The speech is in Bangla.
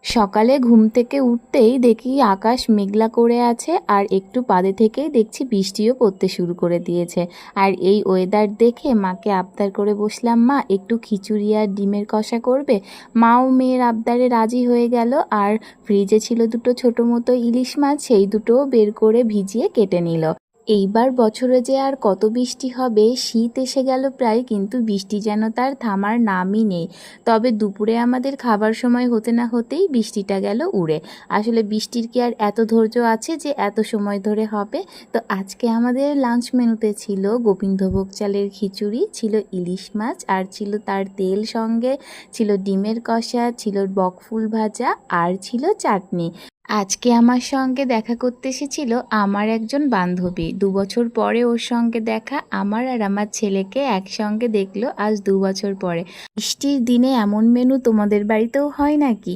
সকালে ঘুম থেকে উঠতেই দেখি আকাশ মেঘলা করে আছে, আর একটু বাদে থেকেই দেখছি বৃষ্টিও পড়তে শুরু করে দিয়েছে। আর এই ওয়েদার দেখে মাকে আবদার করে বসলাম, মা একটু খিচুড়ি আর ডিমের কষা করবে। মাও মেয়ের আবদারে রাজি হয়ে গেল। আর ফ্রিজে ছিল দুটো ছোটো মতো ইলিশ মাছ, সেই দুটোও বের করে ভিজিয়ে কেটে নিল। এইবার বছরে যে আর কত বৃষ্টি হবে, শীত এসে গেল প্রায়, কিন্তু বৃষ্টি যেন তার থামার নামই নেই। তবে দুপুরে আমাদের খাবার সময় হতে না হতেই বৃষ্টিটা গেল উড়ে। আসলে বৃষ্টির কি আর এত ধৈর্য আছে যে এত সময় ধরে হবে? তো আজকে আমাদের লাঞ্চ মেনুতে ছিল গোবিন্দভোগ চালের খিচুড়ি, ছিল ইলিশ মাছ, আর ছিল তার তেল, সঙ্গে ছিল ডিমের কষা, ছিল বকফুল ভাজা, আর ছিল চাটনি। আজকে আমার সঙ্গে দেখা করতে এসেছিল আমার একজন বান্ধবী। ২ বছর পরে ওর সঙ্গে দেখা, আমার আর আমার ছেলেকে একসঙ্গে দেখলো আজ ২ বছর পরে। বৃষ্টির দিনে এমন মেনু তোমাদের বাড়িতেও হয় নাকি?